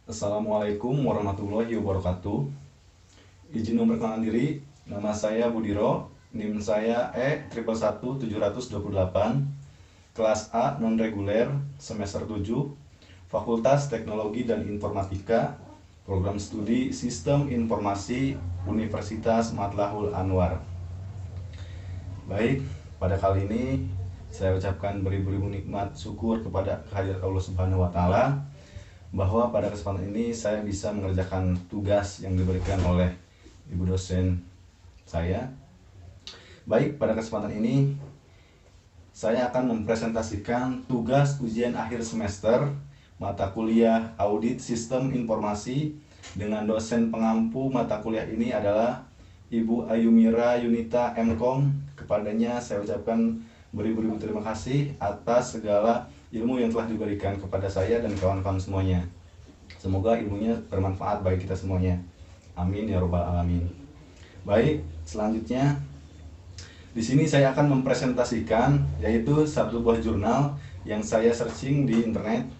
Assalamualaikum warahmatullahi wabarakatuh. Izin memperkenalkan diri, nama saya Budiro, NIM saya E111728, kelas A non-reguler, semester 7, Fakultas Teknologi dan Informatika, program studi Sistem Informasi, Universitas Matlahul Anwar. Baik, pada kali ini saya ucapkan beribu-ribu nikmat syukur kepada kehadirat Allah Subhanahu wa Ta'ala, bahwa pada kesempatan ini saya bisa mengerjakan tugas yang diberikan oleh ibu dosen saya. Baik, pada kesempatan ini saya akan mempresentasikan tugas ujian akhir semester mata kuliah Audit Sistem Informasi dengan dosen pengampu mata kuliah ini adalah Ibu Ayumira Yunita MKom. Kepadanya saya ucapkan beribu-ribu terima kasih atas segala ilmu yang telah diberikan kepada saya dan kawan-kawan semuanya. Semoga ilmunya bermanfaat bagi kita semuanya. Amin ya robbal alamin. Baik, selanjutnya di sini saya akan mempresentasikan yaitu satu buah jurnal yang saya searching di internet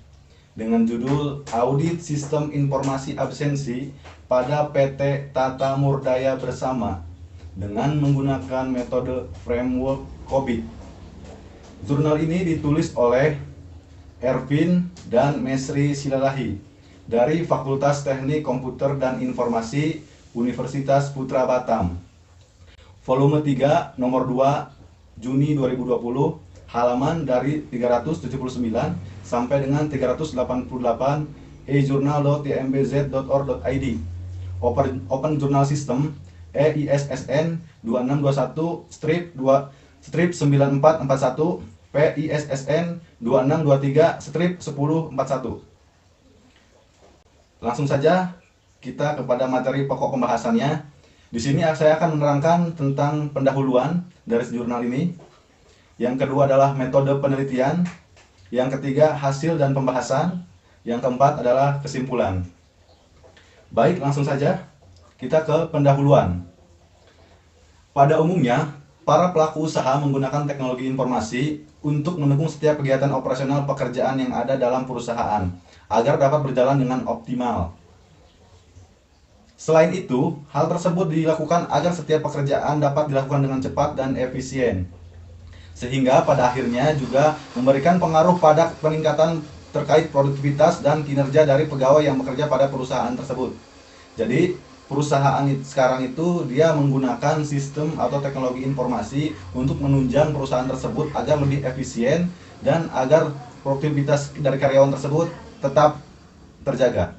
dengan judul Audit Sistem Informasi Absensi pada PT Tata Murdaya Bersama dengan menggunakan metode framework COBIT. Jurnal ini ditulis oleh Ervin dan Mesri Silalahi dari Fakultas Teknik Komputer dan Informasi Universitas Putra Batam. Volume 3 nomor 2 Juni 2020, halaman dari 379 sampai dengan 388 e-journal.tmbz.or.id. Open Journal System EISSN 2621-9441 PISSN 2623-1041. Langsung saja kita kepada materi pokok pembahasannya. Di sini saya akan menerangkan tentang pendahuluan dari jurnal ini. Yang kedua adalah metode penelitian. Yang ketiga hasil dan pembahasan. Yang keempat adalah kesimpulan. Baik, langsung saja kita ke pendahuluan. Pada umumnya, para pelaku usaha menggunakan teknologi informasi untuk mendukung setiap kegiatan operasional pekerjaan yang ada dalam perusahaan agar dapat berjalan dengan optimal. Selain itu, hal tersebut dilakukan agar setiap pekerjaan dapat dilakukan dengan cepat dan efisien, sehingga pada akhirnya juga memberikan pengaruh pada peningkatan terkait produktivitas dan kinerja dari pegawai yang bekerja pada perusahaan tersebut. Jadi, perusahaan sekarang itu dia menggunakan sistem atau teknologi informasi untuk menunjang perusahaan tersebut agar lebih efisien dan agar produktivitas dari karyawan tersebut tetap terjaga.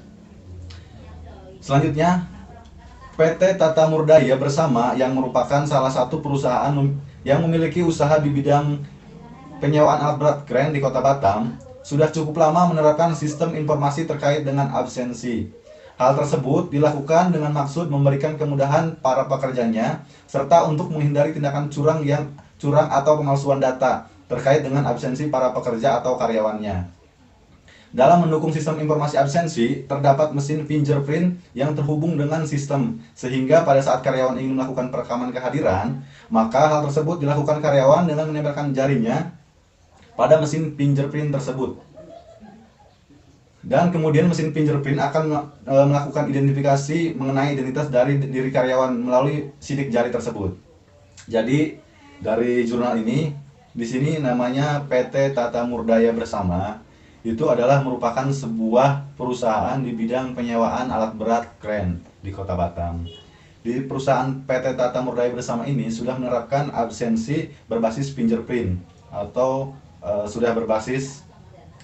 Selanjutnya, PT Tata Murdaya Bersama yang merupakan salah satu perusahaan yang memiliki usaha di bidang penyewaan alat berat kren di Kota Batam sudah cukup lama menerapkan sistem informasi terkait dengan absensi. Hal tersebut dilakukan dengan maksud memberikan kemudahan para pekerjanya serta untuk menghindari tindakan curang atau pemalsuan data terkait dengan absensi para pekerja atau karyawannya. Dalam mendukung sistem informasi absensi, terdapat mesin fingerprint yang terhubung dengan sistem, sehingga pada saat karyawan ingin melakukan perekaman kehadiran, maka hal tersebut dilakukan karyawan dengan menempelkan jarinya pada mesin fingerprint tersebut. Dan kemudian mesin fingerprint akan melakukan identifikasi mengenai identitas dari diri karyawan melalui sidik jari tersebut. Jadi dari jurnal ini, di sini namanya PT Tata Murdaya Bersama, itu adalah merupakan sebuah perusahaan di bidang penyewaan alat berat kren di Kota Batam. Di perusahaan PT Tata Murdaya Bersama ini sudah menerapkan absensi berbasis fingerprint atau sudah berbasis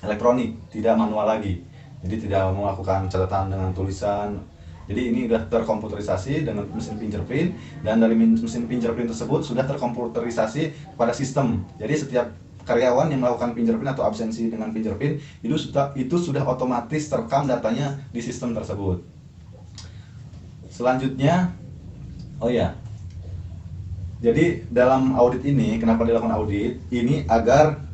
elektronik, tidak manual lagi. Jadi tidak melakukan catatan dengan tulisan. Jadi ini sudah terkomputerisasi dengan mesin fingerprint, dan dari mesin fingerprint tersebut sudah terkomputerisasi pada sistem. Jadi setiap karyawan yang melakukan fingerprint atau absensi dengan fingerprint itu sudah otomatis terekam datanya di sistem tersebut. Selanjutnya, jadi dalam audit ini, kenapa dilakukan audit? Ini agar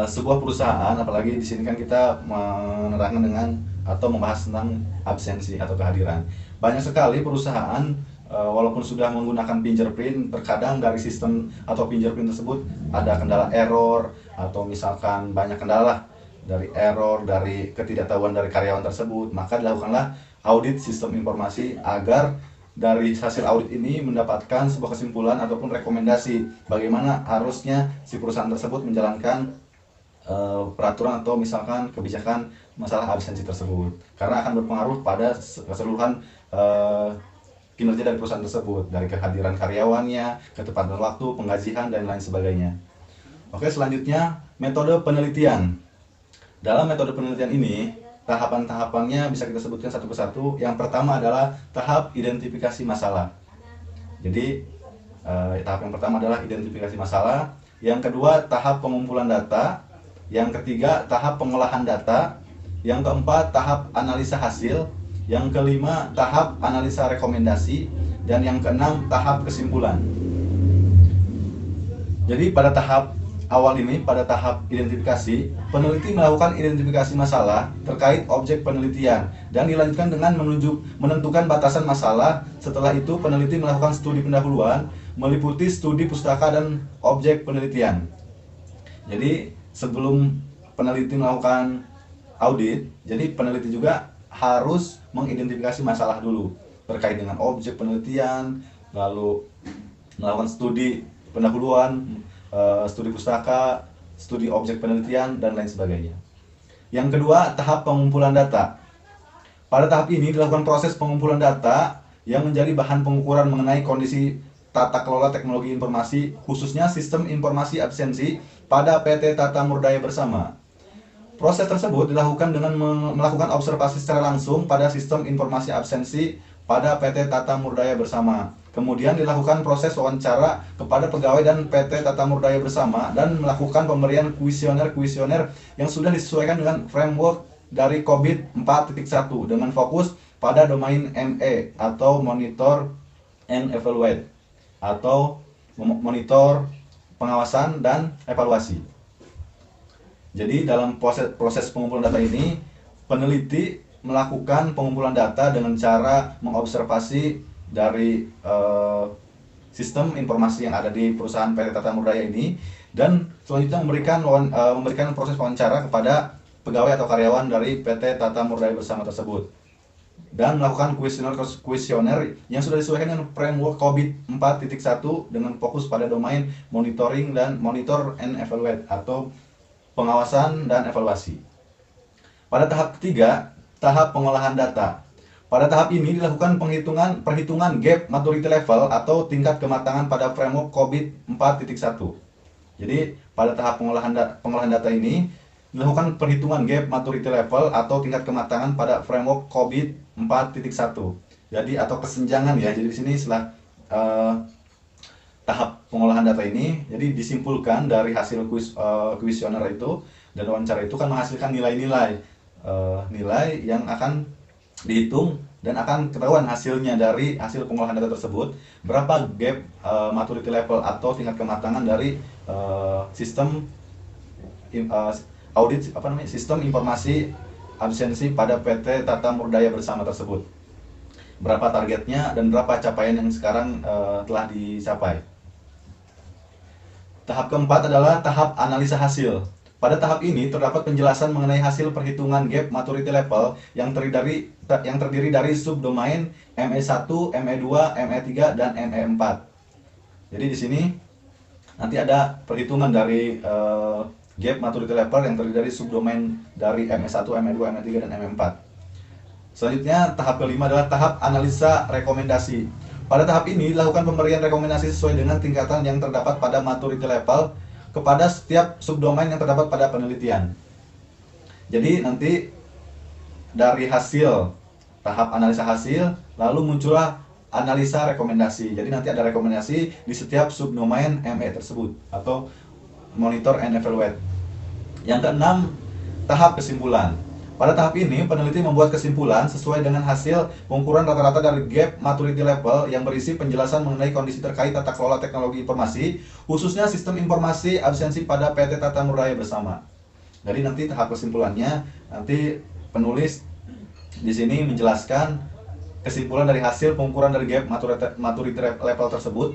sebuah perusahaan, apalagi di sini kan kita menerangkan dengan atau membahas tentang absensi atau kehadiran. Banyak sekali perusahaan walaupun sudah menggunakan fingerprint, terkadang dari sistem atau fingerprint tersebut ada kendala error atau misalkan banyak kendala dari error, dari ketidaktahuan dari karyawan tersebut, maka dilakukanlah audit sistem informasi agar dari hasil audit ini mendapatkan sebuah kesimpulan ataupun rekomendasi bagaimana harusnya si perusahaan tersebut menjalankan peraturan atau misalkan kebijakan masalah absensi tersebut, karena akan berpengaruh pada keseluruhan kinerja dari perusahaan tersebut, dari kehadiran karyawannya, ketepatan waktu, penggajian, dan lain sebagainya. Oke, selanjutnya metode penelitian. Dalam metode penelitian ini, tahapan-tahapannya bisa kita sebutkan satu persatu. Yang pertama adalah tahap identifikasi masalah. Jadi, tahap yang pertama adalah identifikasi masalah. Yang kedua, tahap pengumpulan data. Yang ketiga, tahap pengolahan data. Yang keempat, tahap analisa hasil. Yang kelima, tahap analisa rekomendasi. Dan yang keenam, tahap kesimpulan. Jadi, pada tahap awal ini, pada tahap identifikasi, peneliti melakukan identifikasi masalah terkait objek penelitian dan dilanjutkan dengan menentukan batasan masalah. Setelah itu, peneliti melakukan studi pendahuluan meliputi studi pustaka dan objek penelitian. Jadi, sebelum peneliti melakukan audit, jadi peneliti juga harus mengidentifikasi masalah dulu terkait dengan objek penelitian, lalu melakukan studi pendahuluan, studi pustaka, studi objek penelitian, dan lain sebagainya. Yang kedua, tahap pengumpulan data. Pada tahap ini dilakukan proses pengumpulan data yang menjadi bahan pengukuran mengenai kondisi tata kelola teknologi informasi, khususnya sistem informasi absensi pada PT Tata Murdaya Bersama. Proses tersebut dilakukan dengan melakukan observasi secara langsung pada sistem informasi absensi pada PT Tata Murdaya Bersama. Kemudian dilakukan proses wawancara kepada pegawai dan PT Tata Murdaya Bersama dan melakukan pemberian kuesioner yang sudah disesuaikan dengan framework dari COVID 4.1 dengan fokus pada domain ME atau Monitor and Evaluate atau monitor, pengawasan, dan evaluasi. Jadi dalam proses pengumpulan data ini, peneliti melakukan pengumpulan data dengan cara mengobservasi dari sistem informasi yang ada di perusahaan PT Tata Murdaya ini, dan selanjutnya memberikan proses wawancara kepada pegawai atau karyawan dari PT Tata Murdaya Bersama tersebut, dan melakukan kuesioner yang sudah disesuaikan dengan framework COVID 4.1 dengan fokus pada domain monitoring dan monitor and evaluate atau pengawasan dan evaluasi. Pada tahap ketiga, tahap pengolahan data. Pada tahap ini dilakukan perhitungan gap maturity level atau tingkat kematangan pada framework COVID 4.1. Jadi pada tahap pengolahan data ini dilakukan perhitungan gap maturity level atau tingkat kematangan pada framework COVID 4.1. Jadi atau kesenjangan ya. Jadi di sini setelah tahap pengolahan data ini, jadi disimpulkan dari hasil kuesioner itu dan wawancara itu kan menghasilkan nilai-nilai yang akan dihitung dan akan ketahuan hasilnya dari hasil pengolahan data tersebut, berapa gap maturity level atau tingkat kematangan dari sistem audit sistem informasi absensi pada PT Tata Murdaya Bersama tersebut, berapa targetnya dan berapa capaian yang sekarang telah dicapai. Tahap keempat adalah tahap analisa hasil. Pada tahap ini terdapat penjelasan mengenai hasil perhitungan gap maturity level yang terdiri dari subdomain ME1, ME2, ME3, dan ME4. Jadi di sini nanti ada perhitungan dari gap maturity level yang terdiri dari subdomain dari ME1, ME2, ME3, dan ME4. Selanjutnya tahap kelima adalah tahap analisa rekomendasi. Pada tahap ini dilakukan pemberian rekomendasi sesuai dengan tingkatan yang terdapat pada maturity level kepada setiap subdomain yang terdapat pada penelitian. Jadi nanti dari hasil tahap analisa hasil lalu muncullah analisa rekomendasi. Jadi nanti ada rekomendasi di setiap subdomain ME tersebut atau monitor and evaluate. Yang keenam, tahap kesimpulan. Pada tahap ini peneliti membuat kesimpulan sesuai dengan hasil pengukuran rata-rata dari gap maturity level yang berisi penjelasan mengenai kondisi terkait tata kelola teknologi informasi, khususnya sistem informasi absensi pada PT Tata Murdaya Bersama. Jadi nanti tahap kesimpulannya, nanti penulis di sini menjelaskan kesimpulan dari hasil pengukuran dari gap maturity level tersebut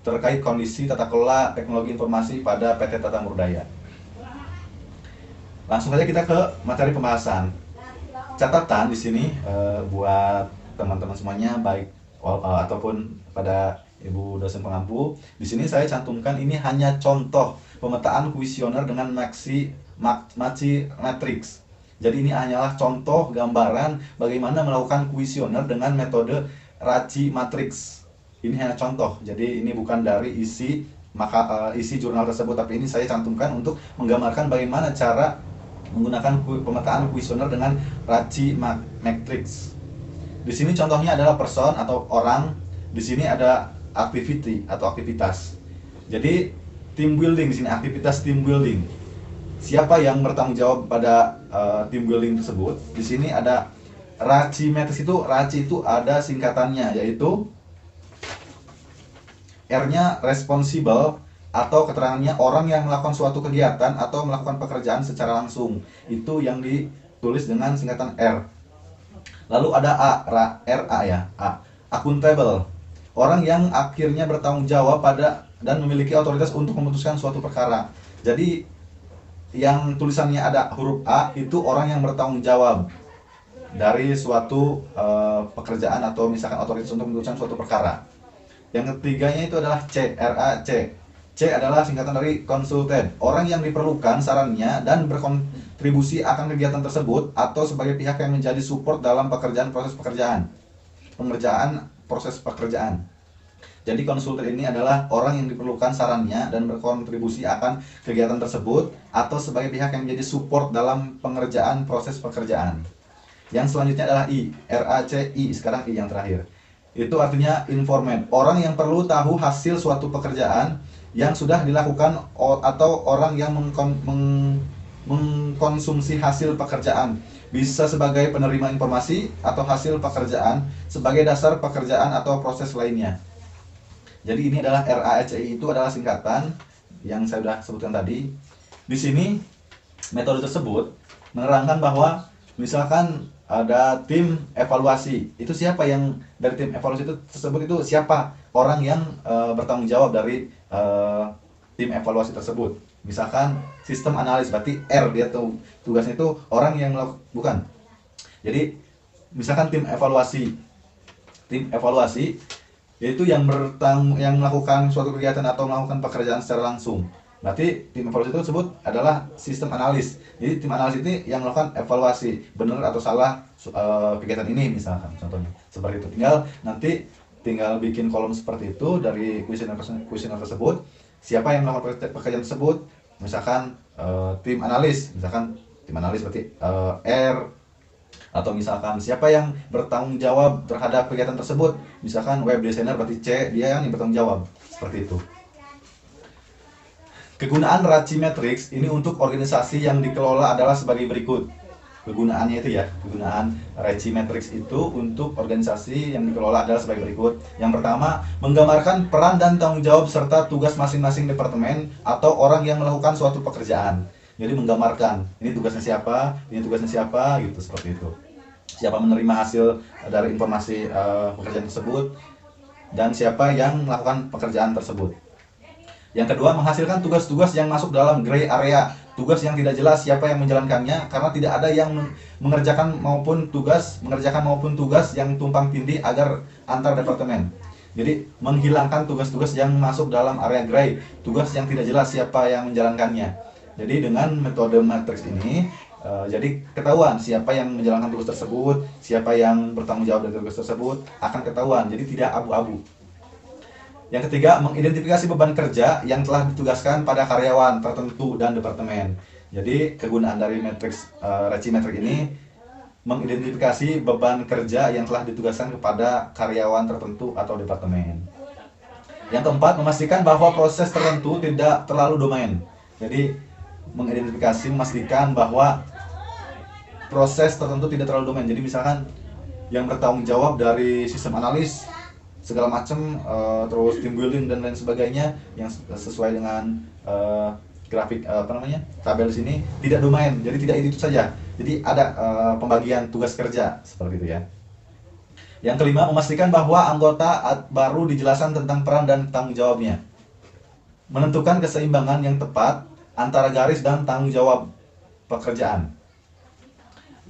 terkait kondisi tata kelola teknologi informasi pada PT Tata Murdaya. Langsung saja kita ke materi pembahasan. Catatan di sini buat teman-teman semuanya, baik ataupun pada Ibu dosen pengampu. Di sini saya cantumkan ini hanya contoh pemetaan kuesioner dengan Maci matrix. Jadi ini hanyalah contoh gambaran bagaimana melakukan kuesioner dengan metode Raci matrix. Ini hanya contoh. Jadi ini bukan dari isi jurnal tersebut, tapi ini saya cantumkan untuk menggambarkan bagaimana cara menggunakan pemetaan kuesioner dengan Raci matrix. Di sini contohnya adalah person atau orang. Di sini ada activity atau aktivitas. Jadi team building, di sini aktivitas team building. Siapa yang bertanggung jawab pada team building tersebut? Di sini ada Raci matrix itu, Raci itu ada singkatannya, yaitu R-nya responsible atau keterangannya orang yang melakukan suatu kegiatan atau melakukan pekerjaan secara langsung. Itu yang ditulis dengan singkatan R. Lalu ada A, RA ya, A. Accountable. Orang yang akhirnya bertanggung jawab pada dan memiliki otoritas untuk memutuskan suatu perkara. Jadi yang tulisannya ada huruf A itu orang yang bertanggung jawab dari suatu pekerjaan atau misalkan otoritas untuk memutuskan suatu perkara. Yang ketiganya itu adalah C, RAC. C adalah singkatan dari consultant, orang yang diperlukan sarannya dan berkontribusi akan kegiatan tersebut atau sebagai pihak yang menjadi support dalam pengerjaan proses pekerjaan. Jadi konsultan ini adalah orang yang diperlukan sarannya dan berkontribusi akan kegiatan tersebut atau sebagai pihak yang menjadi support dalam pengerjaan proses pekerjaan. Yang selanjutnya adalah I, RACI, sekarang I yang terakhir. Itu artinya informant, orang yang perlu tahu hasil suatu pekerjaan yang sudah dilakukan atau orang yang mengkonsumsi hasil pekerjaan. Bisa sebagai penerima informasi atau hasil pekerjaan sebagai dasar pekerjaan atau proses lainnya. Jadi ini adalah RACI, itu adalah singkatan yang saya sudah sebutkan tadi. Di sini metode tersebut menerangkan bahwa misalkan ada tim evaluasi, itu siapa yang dari tim evaluasi tersebut itu siapa orang yang bertanggung jawab dari tim evaluasi tersebut. Misalkan sistem analis, berarti R, dia tuh tugasnya itu orang yang bukan. Jadi misalkan tim evaluasi yaitu yang melakukan suatu kegiatan atau melakukan pekerjaan secara langsung. Berarti tim evaluasi tersebut adalah sistem analis. Jadi tim analis ini yang melakukan evaluasi benar atau salah kegiatan ini, misalkan contohnya seperti itu. Tinggal bikin kolom seperti itu dari kuesioner tersebut. Siapa yang melakukan pekerjaan tersebut? Misalkan tim analis, berarti R. Atau misalkan siapa yang bertanggung jawab terhadap kegiatan tersebut? Misalkan web designer, berarti C, dia yang bertanggung jawab. Seperti itu. Kegunaan Raci matrix ini untuk organisasi yang dikelola adalah sebagai berikut. Kegunaannya itu ya, kegunaan Raci matrix itu untuk organisasi yang dikelola adalah sebagai berikut. Yang pertama, menggambarkan peran dan tanggung jawab serta tugas masing-masing departemen atau orang yang melakukan suatu pekerjaan. Jadi menggambarkan, ini tugasnya siapa, gitu, seperti itu. Siapa menerima hasil dari informasi pekerjaan tersebut, dan siapa yang melakukan pekerjaan tersebut. Yang kedua, menghasilkan tugas-tugas yang masuk dalam gray area, tugas yang tidak jelas siapa yang menjalankannya karena tidak ada yang mengerjakan maupun tugas yang tumpang tindih agar antar departemen. Jadi menghilangkan tugas-tugas yang masuk dalam area gray, tugas yang tidak jelas siapa yang menjalankannya. Jadi dengan metode matrix ini jadi ketahuan siapa yang menjalankan tugas tersebut, siapa yang bertanggung jawab dari tugas tersebut, akan ketahuan, jadi tidak abu-abu. Yang ketiga, mengidentifikasi beban kerja yang telah ditugaskan pada karyawan tertentu dan departemen. Jadi kegunaan dari matrix Raci matrix ini mengidentifikasi beban kerja yang telah ditugaskan kepada karyawan tertentu atau departemen. Yang keempat, memastikan bahwa proses tertentu tidak terlalu domain. Jadi memastikan bahwa proses tertentu tidak terlalu domain. Jadi misalkan yang bertanggung jawab dari sistem analis segala macam, terus team building dan lain sebagainya yang sesuai dengan grafik tabel di sini tidak domain. Jadi tidak itu saja. Jadi ada pembagian tugas kerja seperti itu ya. Yang kelima, memastikan bahwa anggota baru dijelaskan tentang peran dan tanggung jawabnya. Menentukan keseimbangan yang tepat antara garis dan tanggung jawab pekerjaan.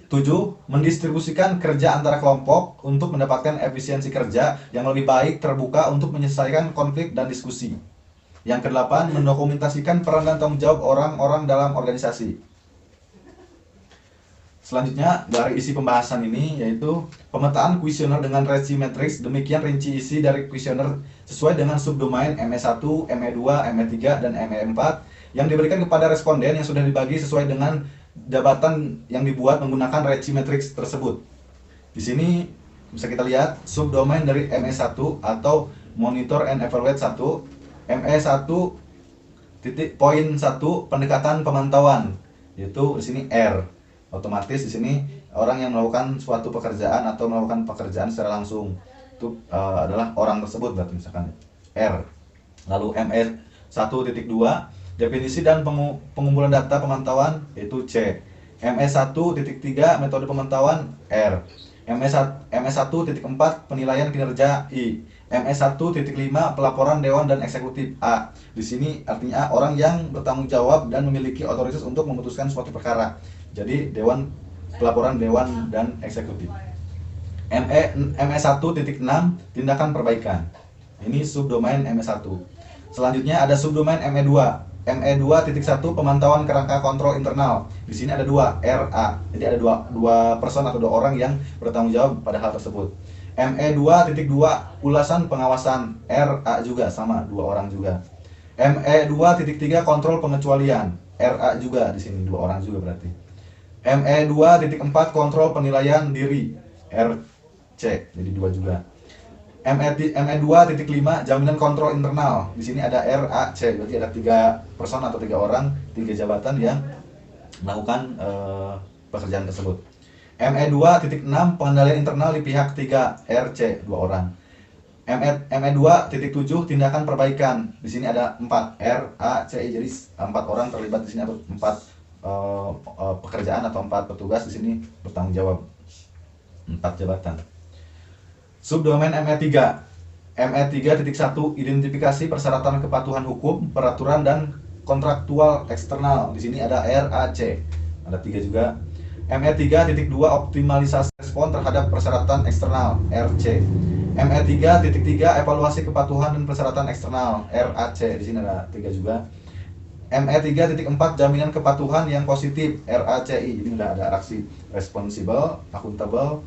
7. Mendistribusikan kerja antara kelompok untuk mendapatkan efisiensi kerja yang lebih baik, terbuka untuk menyelesaikan konflik dan diskusi. Yang ke-8, mendokumentasikan peran dan tanggung jawab orang-orang dalam organisasi. Selanjutnya, dari isi pembahasan ini yaitu pemetaan kuesioner dengan Ricci Matrix. Demikian rinci isi dari kuesioner sesuai dengan subdomain ME1, ME2, ME3, dan ME4 yang diberikan kepada responden yang sudah dibagi sesuai dengan jabatan yang dibuat menggunakan Ricci Matrix tersebut. Di sini bisa kita lihat subdomain dari ME1 atau Monitor and Evaluate 1, ME1 titik poin 1 pendekatan pemantauan, yaitu di sini R. Otomatis di sini orang yang melakukan suatu pekerjaan atau melakukan pekerjaan secara langsung itu adalah orang tersebut, berarti misalkan R. Lalu ME1.2 definisi dan pengumpulan data pemantauan, yaitu C. ME1.3 metode pemantauan, R. ME1.4 penilaian kinerja, I. ME1.5 pelaporan dewan dan eksekutif, A. Di sini artinya orang yang bertanggung jawab dan memiliki otoritas untuk memutuskan suatu perkara. Jadi pelaporan dewan dan eksekutif. ME1.6 tindakan perbaikan. Ini subdomain ME1. Selanjutnya ada subdomain ME2. ME2.1 pemantauan kerangka kontrol internal. Di sini ada 2, RA. Jadi ada dua person atau 2 orang yang bertanggung jawab pada hal tersebut. ME2.2 ulasan pengawasan, RA juga sama, 2 orang juga. ME2.3 kontrol pengecualian, RA juga, di sini 2 orang juga berarti. ME2.4 kontrol penilaian diri, RC, jadi 2 juga. ME2.5 jaminan kontrol internal. Di sini ada RAC, berarti ada 3 person atau 3 orang, 3 jabatan yang melakukan pekerjaan tersebut. ME2.6 pengendalian internal di pihak 3, RC, 2 orang. ME2.7 tindakan perbaikan. Di sini ada 4, RACI, jadi 4 orang terlibat di sini atau 4 pekerjaan atau 4 petugas di sini bertanggung jawab, 4 jabatan. Subdomain ME3. ME3.1 identifikasi persyaratan kepatuhan hukum, peraturan dan kontraktual eksternal. Di sini ada RAC. Ada 3 juga. ME3.2 optimalisasi respon terhadap persyaratan eksternal, RC. ME3.3 evaluasi kepatuhan dan persyaratan eksternal, RAC. Di sini ada 3 juga. ME3.4 jaminan kepatuhan yang positif, RACI. Jadi ada aksi responsible, accountable,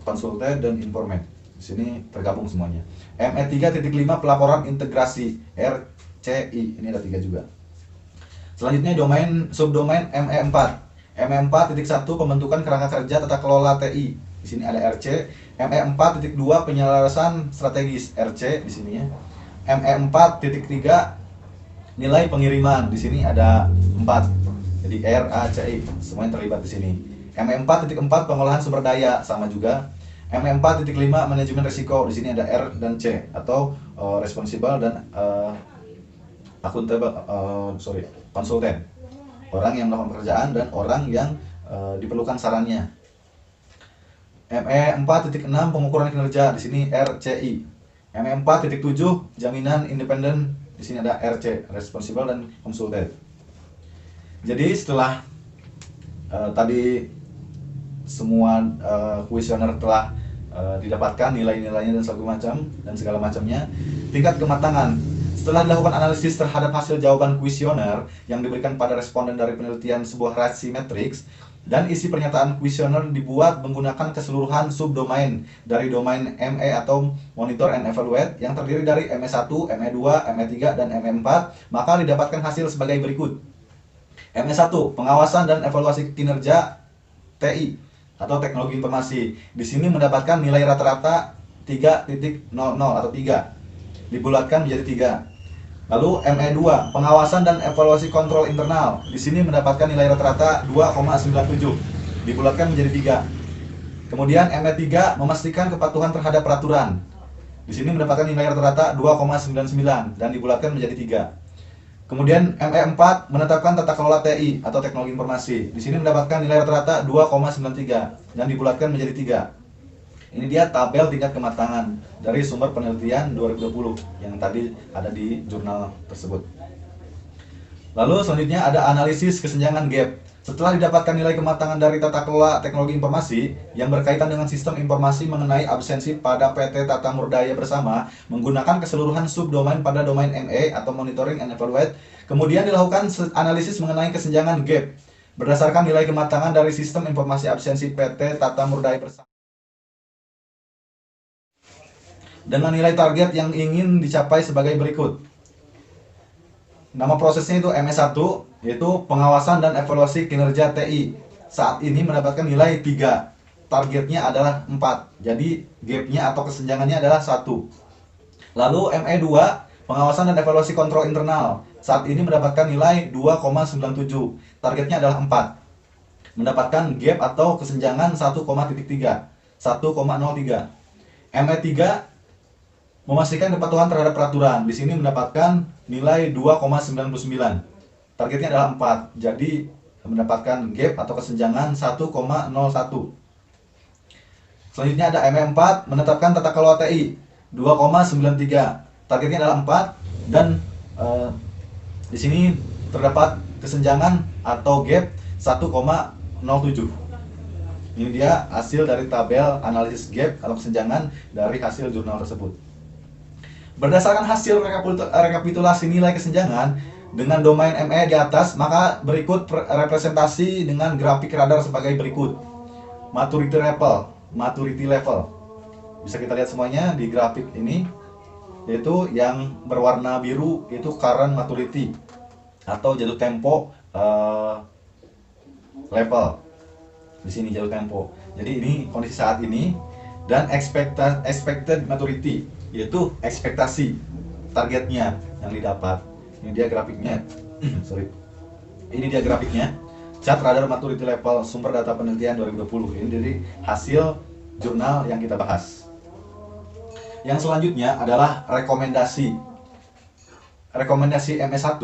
consulted, dan informed. Di sini tergabung semuanya. ME3.5 pelaporan integrasi, RCI. Ini ada 3 juga. Selanjutnya subdomain ME4. ME4.1 pembentukan kerangka kerja tata kelola TI. Di sini ada RC. ME4.2 penyelarasan strategis, RC di sini ya. ME4.3 nilai pengiriman. Di sini ada 4. Jadi RACI semuanya terlibat di sini. ME4.4 pengolahan sumber daya, sama juga. ME4.5 manajemen risiko. Di sini ada R dan C atau responsible dan accountable, konsultan. Orang yang melakukan pekerjaan dan orang yang diperlukan sarannya. ME4.6 pengukuran kinerja. Di sini RCI. ME4.7 jaminan independen. Di sini ada RC, responsible dan konsultan. Jadi setelah tadi semua kuesioner telah didapatkan nilai-nilainya dan segala macamnya, tingkat kematangan. Setelah dilakukan analisis terhadap hasil jawaban kuesioner yang diberikan pada responden dari penelitian sebuah Ricci Matrix, dan isi pernyataan kuesioner dibuat menggunakan keseluruhan subdomain dari domain ME atau Monitor and Evaluate yang terdiri dari ME1, ME2, ME3, dan ME4, maka didapatkan hasil sebagai berikut. ME1, pengawasan dan evaluasi kinerja TI atau teknologi informasi. Di sini mendapatkan nilai rata-rata 3.00 atau 3. Dibulatkan menjadi 3. Lalu ME2, pengawasan dan evaluasi kontrol internal. Di sini mendapatkan nilai rata-rata 2,97. Dibulatkan menjadi 3. Kemudian ME3, memastikan kepatuhan terhadap peraturan. Di sini mendapatkan nilai rata-rata 2,99 dan dibulatkan menjadi 3. Kemudian ME4 menetapkan tata kelola TI atau teknologi informasi. Di sini mendapatkan nilai rata-rata 2,93 dan dibulatkan menjadi 3. Ini dia tabel tingkat kematangan dari sumber penelitian 2020 yang tadi ada di jurnal tersebut. Lalu selanjutnya ada analisis kesenjangan gap. Setelah didapatkan nilai kematangan dari tata kelola teknologi informasi yang berkaitan dengan sistem informasi mengenai absensi pada PT Tata Murdaya Bersama menggunakan keseluruhan subdomain pada domain ME atau Monitoring and Evaluate, kemudian dilakukan analisis mengenai kesenjangan gap berdasarkan nilai kematangan dari sistem informasi absensi PT Tata Murdaya Bersama dengan nilai target yang ingin dicapai sebagai berikut. Nama prosesnya itu MS1, yaitu pengawasan dan evaluasi kinerja TI. Saat ini mendapatkan nilai 3. Targetnya adalah 4. Jadi gapnya atau kesenjangannya adalah 1. Lalu ME2, pengawasan dan evaluasi kontrol internal. Saat ini mendapatkan nilai 2,97. Targetnya adalah 4. Mendapatkan gap atau kesenjangan 1,3. 1,03. ME3, memastikan kepatuhan terhadap peraturan. Di sini mendapatkan nilai 2,99. Targetnya adalah 4. Jadi mendapatkan gap atau kesenjangan 1,01. Selanjutnya ada ME4, menetapkan tata kelola TI 2,93. Targetnya adalah 4 dan di sini terdapat kesenjangan atau gap 1,07. Ini dia hasil dari tabel analisis gap atau kesenjangan dari hasil jurnal tersebut. Berdasarkan hasil rekapitulasi nilai kesenjangan dengan domain ME di atas, maka berikut representasi dengan grafik radar sebagai berikut. Maturity level. Bisa kita lihat semuanya di grafik ini, yaitu yang berwarna biru itu current maturity atau jatuh tempo level. Di sini jatuh tempo. Jadi ini kondisi saat ini, dan expected maturity, yaitu ekspektasi targetnya yang didapat. Ini dia grafiknya. Ini dia grafiknya. Chart radar maturity level sumber data penelitian 2020. Ini dari hasil jurnal yang kita bahas. Yang selanjutnya adalah rekomendasi. Rekomendasi MS1.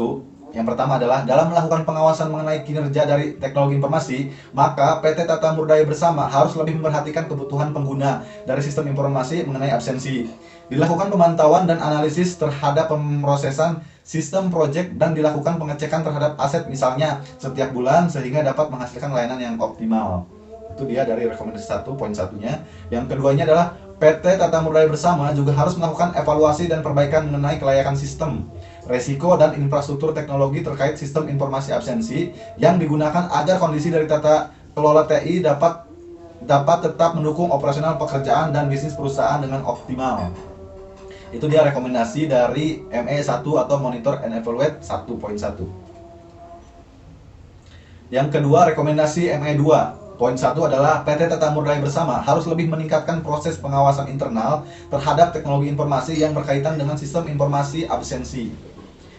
Yang pertama adalah dalam melakukan pengawasan mengenai kinerja dari teknologi informasi, maka PT Tata Murdaya Bersama harus lebih memperhatikan kebutuhan pengguna dari sistem informasi mengenai absensi. Dilakukan pemantauan dan analisis terhadap pemrosesan sistem proyek dan dilakukan pengecekan terhadap aset misalnya setiap bulan sehingga dapat menghasilkan layanan yang optimal. Itu dia dari rekomendasi 1, poin satunya. Yang keduanya adalah PT Tata Murdaya Bersama juga harus melakukan evaluasi dan perbaikan mengenai kelayakan sistem, resiko dan infrastruktur teknologi terkait sistem informasi absensi yang digunakan agar kondisi dari tata kelola TI dapat tetap mendukung operasional pekerjaan dan bisnis perusahaan dengan optimal. Itu dia rekomendasi dari ME1 atau Monitor and Evaluate 1.1. Yang kedua, rekomendasi ME2. Poin 1 adalah PT Tata Murdaya Bersama harus lebih meningkatkan proses pengawasan internal terhadap teknologi informasi yang berkaitan dengan sistem informasi absensi.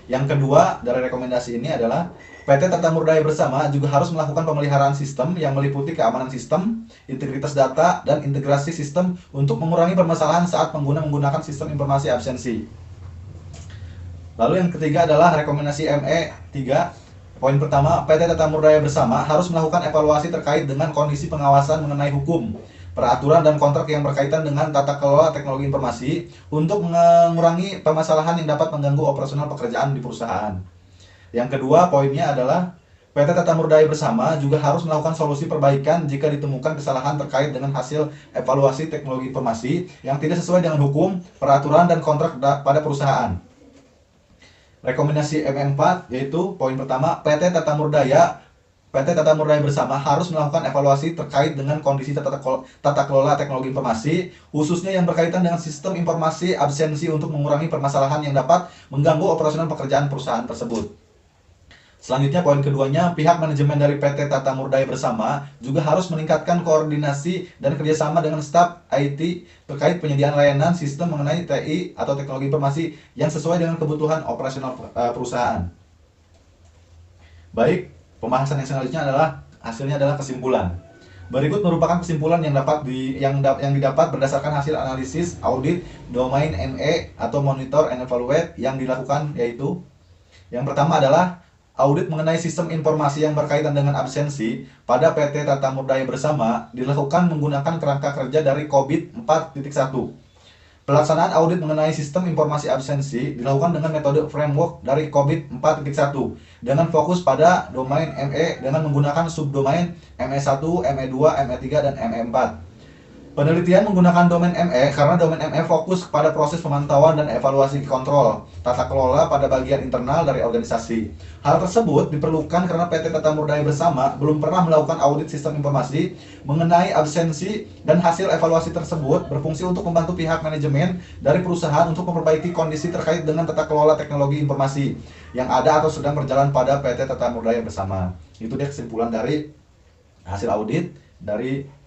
Yang kedua dari rekomendasi ini adalah PT Tata Murdaya Bersama juga harus melakukan pemeliharaan sistem yang meliputi keamanan sistem, integritas data, dan integrasi sistem untuk mengurangi permasalahan saat pengguna menggunakan sistem informasi absensi. Lalu yang ketiga adalah rekomendasi ME3. Poin pertama, PT Tata Murdaya Bersama harus melakukan evaluasi terkait dengan kondisi pengawasan mengenai hukum, peraturan dan kontrak yang berkaitan dengan tata kelola teknologi informasi untuk mengurangi permasalahan yang dapat mengganggu operasional pekerjaan di perusahaan. Yang kedua, poinnya adalah PT Tata Murdaya Bersama juga harus melakukan solusi perbaikan jika ditemukan kesalahan terkait dengan hasil evaluasi teknologi informasi yang tidak sesuai dengan hukum, peraturan, dan kontrak pada perusahaan. Rekomendasi ME4 yaitu poin pertama, PT Tata Murdaya Bersama harus melakukan evaluasi terkait dengan kondisi tata kelola teknologi informasi, khususnya yang berkaitan dengan sistem informasi absensi untuk mengurangi permasalahan yang dapat mengganggu operasional pekerjaan perusahaan tersebut. Selanjutnya poin keduanya, pihak manajemen dari PT Tata Murdaya Bersama juga harus meningkatkan koordinasi dan kerjasama dengan staf IT terkait penyediaan layanan sistem mengenai TI atau teknologi informasi yang sesuai dengan kebutuhan operasional perusahaan. Baik, pembahasan yang selanjutnya hasilnya adalah kesimpulan. Berikut merupakan kesimpulan yang didapat berdasarkan hasil analisis audit domain ME atau Monitor and Evaluate yang dilakukan, yaitu yang pertama adalah audit mengenai sistem informasi yang berkaitan dengan absensi pada PT Tata Murdaya Bersama dilakukan menggunakan kerangka kerja dari COVID 4.1. Pelaksanaan audit mengenai sistem informasi absensi dilakukan dengan metode framework dari COVID 4.1 dengan fokus pada domain ME dengan menggunakan subdomain ME1, ME2, ME3, dan ME4. Penelitian menggunakan domain ME karena domain ME fokus pada proses pemantauan dan evaluasi kontrol tata kelola pada bagian internal dari organisasi. Hal tersebut diperlukan karena PT Tata Murdaya Bersama belum pernah melakukan audit sistem informasi mengenai absensi, dan hasil evaluasi tersebut berfungsi untuk membantu pihak manajemen dari perusahaan untuk memperbaiki kondisi terkait dengan tata kelola teknologi informasi yang ada atau sedang berjalan pada PT Tata Murdaya Bersama. Itu dia kesimpulan dari hasil audit dari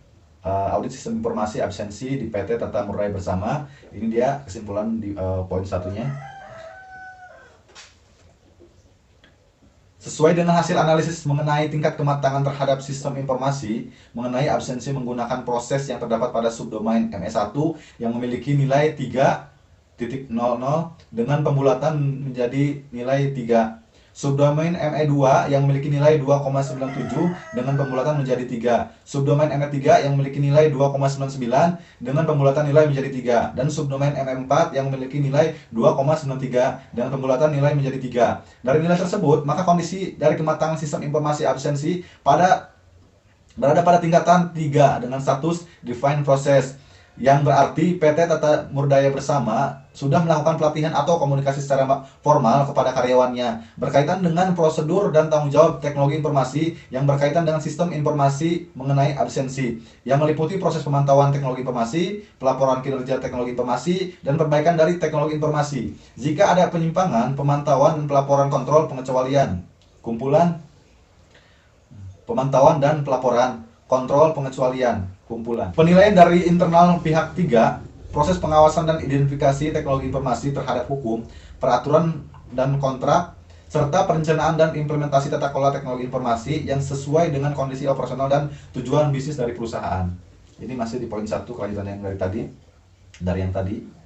audit sistem informasi absensi di PT Tata Murdaya Bersama. Ini dia kesimpulan di poin satunya. Sesuai dengan hasil analisis mengenai tingkat kematangan terhadap sistem informasi mengenai absensi menggunakan proses yang terdapat pada subdomain ME1 yang memiliki nilai 3.00 dengan pembulatan menjadi nilai 3. Subdomain ME2 yang memiliki nilai 2,97 dengan pembulatan menjadi 3. Subdomain ME3 yang memiliki nilai 2,99 dengan pembulatan nilai menjadi 3. Dan subdomain ME4 yang memiliki nilai 2,93 dengan pembulatan nilai menjadi 3. Dari nilai tersebut, maka kondisi dari kematangan sistem informasi absensi berada pada tingkatan 3 dengan status defined process, yang berarti PT Tata Murdaya Bersama sudah melakukan pelatihan atau komunikasi secara formal kepada karyawannya berkaitan dengan prosedur dan tanggung jawab teknologi informasi yang berkaitan dengan sistem informasi mengenai absensi, yang meliputi proses pemantauan teknologi informasi, pelaporan kinerja teknologi informasi, dan perbaikan dari teknologi informasi. Jika ada penyimpangan, pemantauan dan pelaporan kontrol pengecualian. Kumpulan pemantauan dan pelaporan kontrol pengecualian. Kumpulan penilaian dari internal pihak 3, proses pengawasan dan identifikasi teknologi informasi terhadap hukum, peraturan dan kontrak, serta perencanaan dan implementasi tata kelola teknologi informasi yang sesuai dengan kondisi operasional dan tujuan bisnis dari perusahaan. Ini masih di poin 1 kelanjutan yang dari yang tadi.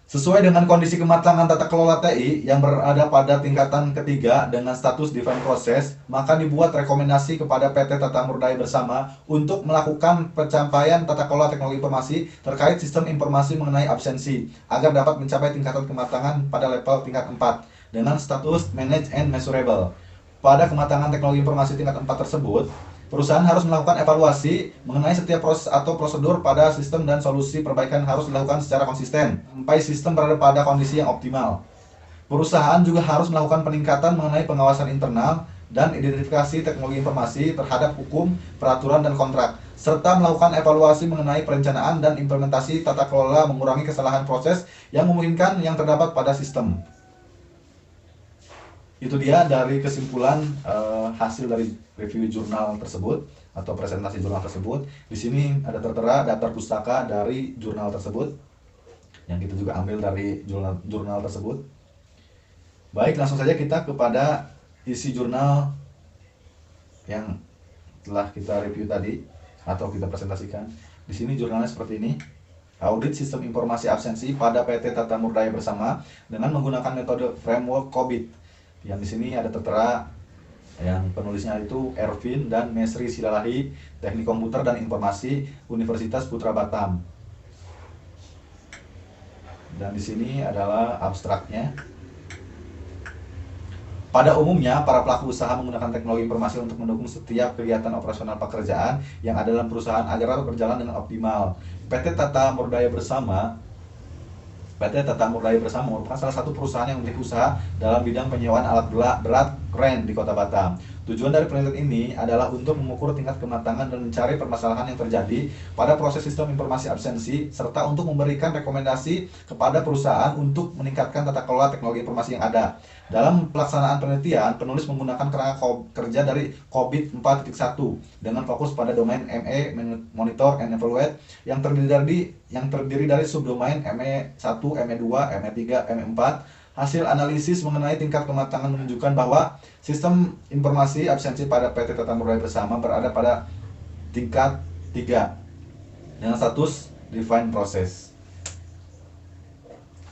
Sesuai dengan kondisi kematangan tata kelola TI yang berada pada tingkatan ketiga dengan status defined process, maka dibuat rekomendasi kepada PT Tata Murdaya Bersama untuk melakukan pencapaian tata kelola teknologi informasi terkait sistem informasi mengenai absensi agar dapat mencapai tingkatan kematangan pada level tingkat 4 dengan status manage and measurable. Pada kematangan teknologi informasi tingkat 4 tersebut, perusahaan harus melakukan evaluasi mengenai setiap proses atau prosedur pada sistem, dan solusi perbaikan harus dilakukan secara konsisten sampai sistem berada pada kondisi yang optimal. Perusahaan juga harus melakukan peningkatan mengenai pengawasan internal dan identifikasi teknologi informasi terhadap hukum, peraturan, dan kontrak, serta melakukan evaluasi mengenai perencanaan dan implementasi tata kelola mengurangi kesalahan proses yang memungkinkan yang terdapat pada sistem. Itu dia dari kesimpulan hasil dari review jurnal tersebut atau presentasi jurnal tersebut. Di sini ada tertera daftar pustaka dari jurnal tersebut yang kita juga ambil dari jurnal tersebut. Baik, langsung saja kita kepada isi jurnal yang telah kita review tadi atau kita presentasikan. Di sini jurnalnya seperti ini. Audit sistem informasi absensi pada PT Tata Murdaya Bersama dengan menggunakan metode framework COVID. Yang di sini ada tertera yang penulisnya itu Ervin dan Mesri Silalahi, Teknik Komputer dan Informasi, Universitas Putra Batam. Dan di sini adalah abstraknya. Pada umumnya, para pelaku usaha menggunakan teknologi informasi untuk mendukung setiap kegiatan operasional pekerjaan yang ada dalam perusahaan agar dapat berjalan dengan optimal. PT Tata Murdaya Bersama merupakan salah satu perusahaan yang memiliki usaha dalam bidang penyewaan alat berat kren di Kota Batam. Tujuan dari penelitian ini adalah untuk mengukur tingkat kematangan dan mencari permasalahan yang terjadi pada proses sistem informasi absensi, serta untuk memberikan rekomendasi kepada perusahaan untuk meningkatkan tata kelola teknologi informasi yang ada. Dalam pelaksanaan penelitian, penulis menggunakan kerangka kerja dari COVID 4.1 dengan fokus pada domain ME, Monitor and Evaluate, yang terdiri dari subdomain ME1, ME2, ME3, ME4. Hasil analisis mengenai tingkat kematangan menunjukkan bahwa sistem informasi absensi pada PT Tata Murdaya Bersama berada pada tingkat 3 dengan status defined process.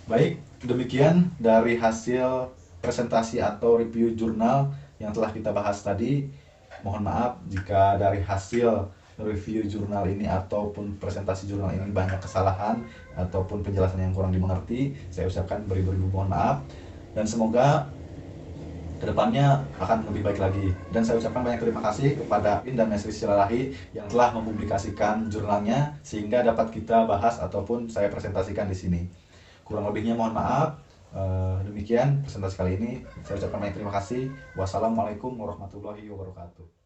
Baik, demikian dari hasil presentasi atau review jurnal yang telah kita bahas tadi. Mohon maaf jika dari hasil review jurnal ini ataupun presentasi jurnal ini banyak kesalahan ataupun penjelasan yang kurang dimengerti, saya ucapkan beribu-ribu mohon maaf, dan semoga kedepannya akan lebih baik lagi. Dan saya ucapkan banyak terima kasih kepada In dan Mesri Silalahi yang telah mempublikasikan jurnalnya sehingga dapat kita bahas ataupun saya presentasikan di sini. Kurang lebihnya mohon maaf. Demikian presentasi kali ini. Saya ucapkan banyak terima kasih. Wassalamualaikum warahmatullahi wabarakatuh.